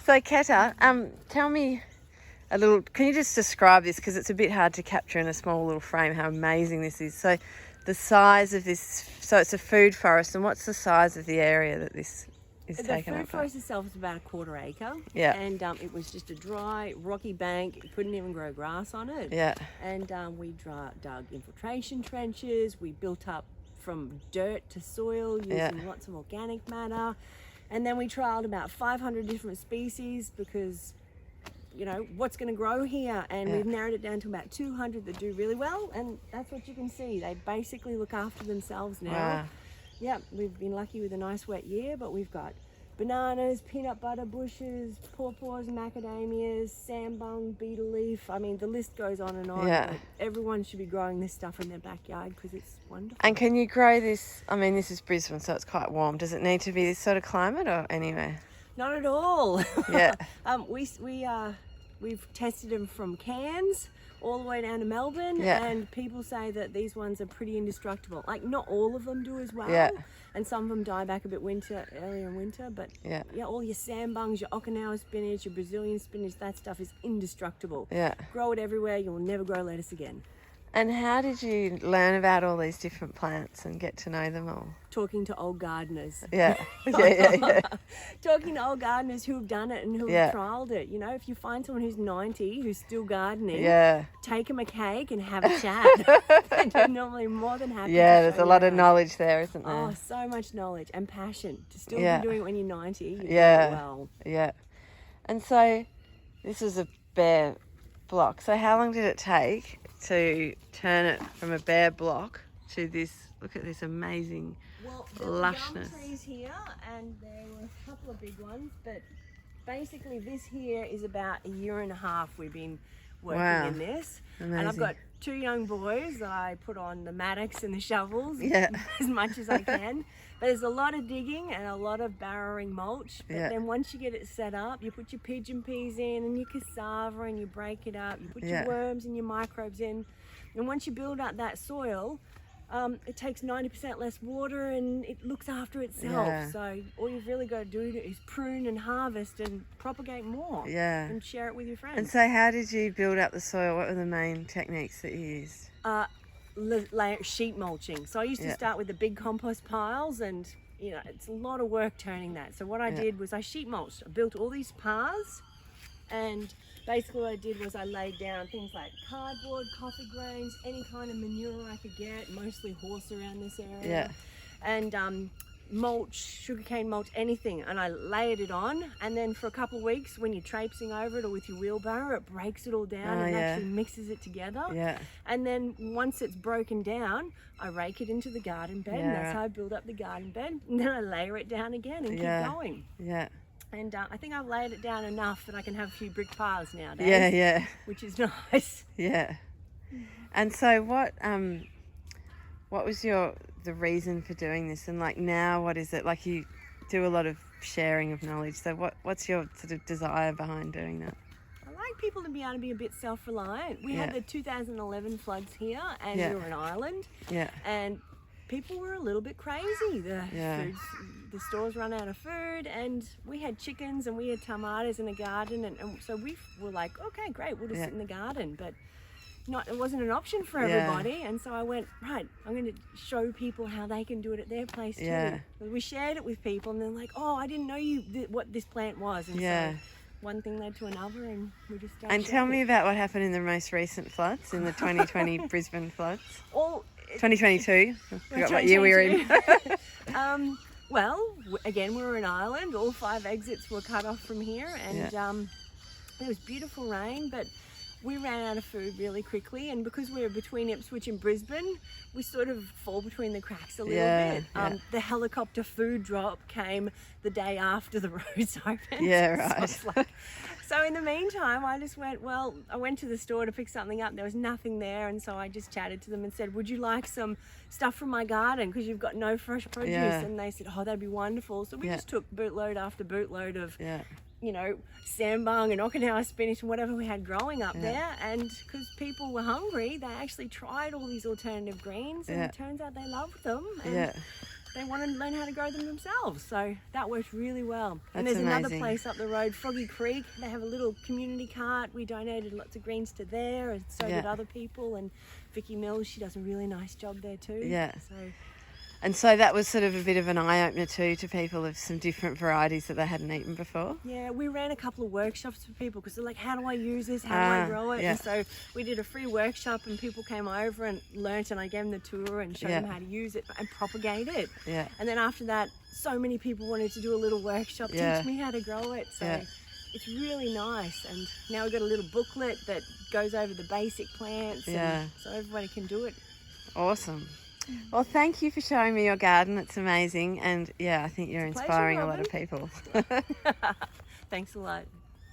So Ketah, tell me a little, can you just describe this, because it's a bit hard to capture in a small little frame how amazing this is. So the size of this, so it's a food forest, and what's the size of the area that this is taken up? The food forest itself is about a 1/4 acre. Yeah. And it was just a dry, rocky bank. You couldn't even grow grass on it. Yeah. And we dug infiltration trenches. We built up from dirt to soil using lots of organic matter. And then we trialled about 500 different species because, you know, what's going to grow here? And we've narrowed it down to about 200 that do really well. And that's what you can see. They basically look after themselves now. Wow. Yeah, we've been lucky with a nice wet year, but we've got bananas, peanut butter bushes, pawpaws, macadamias, sambung, beetle leaf. I mean, the list goes on and on. Yeah. Everyone should be growing this stuff in their backyard because it's wonderful. And can you grow this? I mean, this is Brisbane, so it's quite warm. Does it need to be this sort of climate or anywhere? Not at all. Yeah. We've tested them from Cairns all the way down to Melbourne, and people say that these ones are pretty indestructible. Like, not all of them do as well, and some of them die back a bit earlier in winter, but all your sambungs, your Okinawa spinach, your Brazilian spinach, that stuff is indestructible. Yeah. Grow it everywhere, you'll never grow lettuce again. And how did you learn about all these different plants and get to know them all? Talking to old gardeners. Yeah. Talking to old gardeners who have done it and who have trialled it. You know, if you find someone who's 90 who's still gardening, take them a cake and have a chat. And you're normally more than happy. Yeah, there's a lot of knowledge there, isn't there? Oh, so much knowledge and passion to still be doing it when you're 90. You do it well. Yeah. And so this is a bare block. So how long did it take to turn it from a bare block to this? Look at this amazing lushness. There were young trees here, and there were a couple of big ones, but basically this here is about 1.5 years we've been working in this. Amazing. And I've got 2 young boys that I put on the mattocks and the shovels as much as I can. But there's a lot of digging and a lot of barrowing mulch. But then once you get it set up, you put your pigeon peas in and your cassava and you break it up. You put your worms and your microbes in. And once you build up that soil, it takes 90% less water and it looks after itself. So all you've really got to do is prune and harvest and propagate more. And share it with your friends. And so how did you build up the soil? What were the main techniques that you used? Sheet mulching. So I used to start with the big compost piles, and you know, it's a lot of work turning that. So what I did was I sheet mulched. I built all these paths, and basically what I did was I laid down things like cardboard, coffee grains, any kind of manure I could get, mostly horse around this area, and mulch, sugarcane mulch, anything, and I layered it on. And then for a couple of weeks, when you're traipsing over it or with your wheelbarrow, it breaks it all down and actually mixes it together. And then once it's broken down, I rake it into the garden bed, and that's how I build up the garden bed. And then I layer it down again and keep going. And I think I've layered it down enough that I can have a few brick paths nowadays. Which is nice. And so what was the reason for doing this? And like now, what is it? Like, you do a lot of sharing of knowledge. So what's your sort of desire behind doing that? I like people to be able to be a bit self-reliant. We had the 2011 floods here, and we were an island. And people were a little bit crazy. The stores run out of food, and we had chickens and we had tomatoes in the garden, and so we were like, okay, great, we'll just sit in the garden. But it wasn't an option for everybody, and so I went, right, I'm going to show people how they can do it at their place too. We shared it with people, and they're like, oh, I didn't know what this plant was. And so one thing led to another, and we just started. And tell me about what happened in the most recent floods, in the 2020 Brisbane floods. 2022. I forgot what year we were in. Well, again, we were an island. All 5 exits were cut off from here, and it was beautiful rain, but we ran out of food really quickly, and because we were between Ipswich and Brisbane, we sort of fall between the cracks a little bit. The helicopter food drop came the day after the roads opened. So in the meantime, I just went, I went to the store to pick something up. There was nothing there, and so I just chatted to them and said, would you like some stuff from my garden, because you've got no fresh produce? And they said, oh, that'd be wonderful. So we just took bootload after bootload of you know, sambung and Okinawa spinach and whatever we had growing up there. And because people were hungry, they actually tried all these alternative greens, and it turns out they loved them. And they want to learn how to grow them themselves. So that worked really well. And That's there's another amazing. place up the road, Froggy Creek. They have a little community cart. We donated lots of greens to there, and so did other people. And Vicky Mills, she does a really nice job there too. Yeah. So And so that was sort of a bit of an eye-opener too to people of some different varieties that they hadn't eaten before. yeah, we ran a couple of workshops for people because they're like, how do I use this? How do I grow it? Yeah. And so we did a free workshop and people came over and learnt, and I gave them the tour and showed them how to use it and propagate it. Yeah. And then after that, so many people wanted to do a little workshop, teach me how to grow it. So it's really nice. And now we've got a little booklet that goes over the basic plants. And so everybody can do it. Awesome. Well, thank you for showing me your garden. It's amazing. And yeah, I think you're inspiring a lot of people. Thanks a lot.